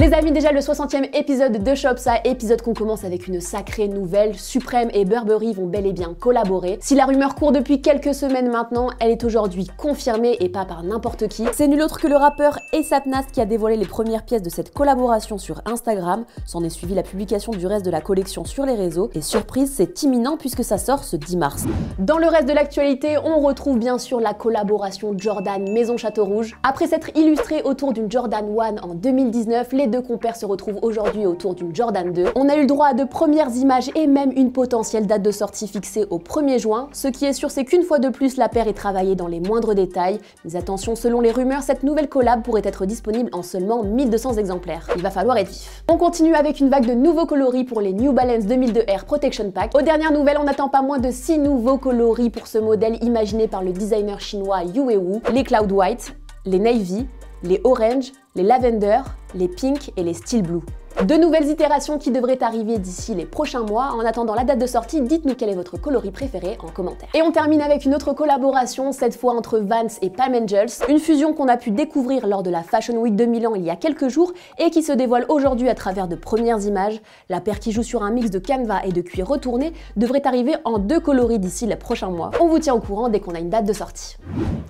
Les amis, déjà le 60e épisode de Shopsa, épisode qu'on commence avec une sacrée nouvelle. Supreme et Burberry vont bel et bien collaborer. Si la rumeur court depuis quelques semaines maintenant, elle est aujourd'hui confirmée et pas par n'importe qui. C'est nul autre que le rappeur A$AP Nast qui a dévoilé les premières pièces de cette collaboration sur Instagram. S'en est suivi la publication du reste de la collection sur les réseaux. Et surprise, c'est imminent puisque ça sort ce 10 mars. Dans le reste de l'actualité, on retrouve bien sûr la collaboration Jordan Maison Château Rouge. Après s'être illustré autour d'une Jordan 1 en 2019, les deux compères se retrouvent aujourd'hui autour d'une Jordan 2. On a eu le droit à de premières images et même une potentielle date de sortie fixée au 1er juin. Ce qui est sûr, c'est qu'une fois de plus, la paire est travaillée dans les moindres détails. Mais attention, selon les rumeurs, cette nouvelle collab pourrait être disponible en seulement 1200 exemplaires. Il va falloir être vif. On continue avec une vague de nouveaux coloris pour les New Balance 2002 Air Protection Pack. Aux dernières nouvelles, on attend pas moins de 6 nouveaux coloris pour ce modèle imaginé par le designer chinois Yue Wu. Les Cloud White, les Navy, les Orange, les Lavender, les Pink et les Steel Blue. De nouvelles itérations qui devraient arriver d'ici les prochains mois. En attendant la date de sortie, dites-nous quel est votre coloris préféré en commentaire. Et on termine avec une autre collaboration, cette fois entre Vans et Palm Angels. Une fusion qu'on a pu découvrir lors de la Fashion Week de Milan il y a quelques jours et qui se dévoile aujourd'hui à travers de premières images. La paire qui joue sur un mix de canevas et de cuir retourné devrait arriver en 2 coloris d'ici les prochains mois. On vous tient au courant dès qu'on a une date de sortie.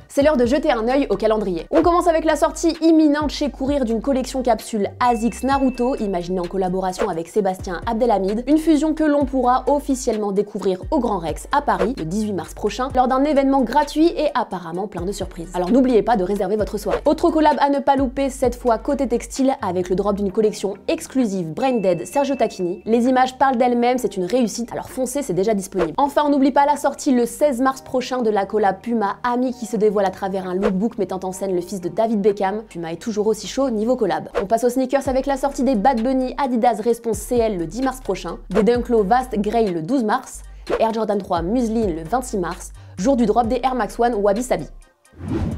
C'est l'heure de jeter un œil au calendrier. On commence avec la sortie imminente chez Courir d'une collection capsule ASICS Naruto, imaginée en collaboration avec Sébastien Abdelhamid, une fusion que l'on pourra officiellement découvrir au Grand Rex à Paris le 18 mars prochain lors d'un événement gratuit et apparemment plein de surprises. Alors n'oubliez pas de réserver votre soirée. Autre collab à ne pas louper, cette fois côté textile avec le drop d'une collection exclusive Brain Dead Sergio Tacchini. Les images parlent d'elles-mêmes, c'est une réussite, alors foncez, c'est déjà disponible. Enfin, on n'oublie pas la sortie le 16 mars prochain de la collab Puma Ami qui se dévoile à travers un lookbook mettant en scène le fils de David Beckham. Puma est toujours aussi chaud niveau collab. On passe aux sneakers avec la sortie des Bad Bunny Adidas Response CL le 10 mars prochain, des Dunk Low Vast Grey le 12 mars, les Air Jordan 3 Muslin le 26 mars, jour du drop des Air Max 1 Wabi Sabi.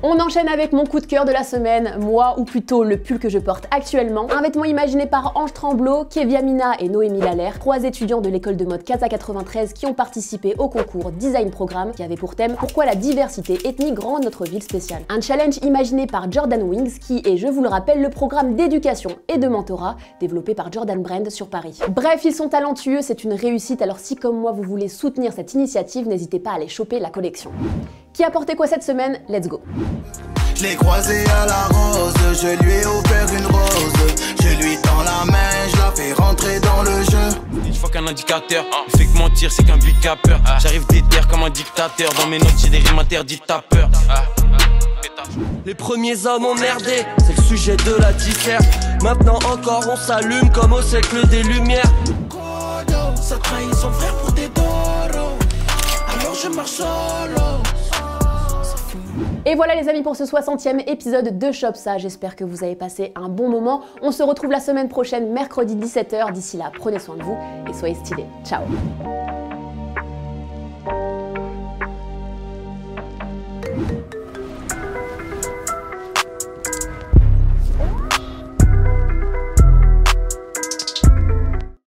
On enchaîne avec mon coup de cœur de la semaine, moi ou plutôt le pull que je porte actuellement. Un vêtement imaginé par Ange Tremblot, Kevia Mina et Noémie Lallaire, 3 étudiants de l'école de mode Casa 93 qui ont participé au concours Design Programme qui avait pour thème Pourquoi la diversité ethnique rend notre ville spéciale. Un challenge imaginé par Jordan Wings qui est, je vous le rappelle, le programme d'éducation et de mentorat développé par Jordan Brand sur Paris. Bref, ils sont talentueux, c'est une réussite, alors si comme moi vous voulez soutenir cette initiative, n'hésitez pas à aller choper la collection. Qui a porté quoi cette semaine? Let's go. Je l'ai croisé à la rose, je lui ai offert une rose. Je lui tends la main, je la fais rentrer dans le jeu. Une fois qu'un indicateur, il fait que mentir, c'est qu'un but capeur. J'arrive déter comme un dictateur, dans mes notes j'ai des rimes interdites, t'as peur. Les premiers hommes ont merdé, c'est le sujet de la diffère. Maintenant encore on s'allume comme au siècle des lumières. Ça trahit son frère pour des doros. Alors je marche solo. Et voilà les amis pour ce 60e épisode de Shopsa, j'espère que vous avez passé un bon moment. On se retrouve la semaine prochaine, mercredi 17h. D'ici là, prenez soin de vous et soyez stylés. Ciao.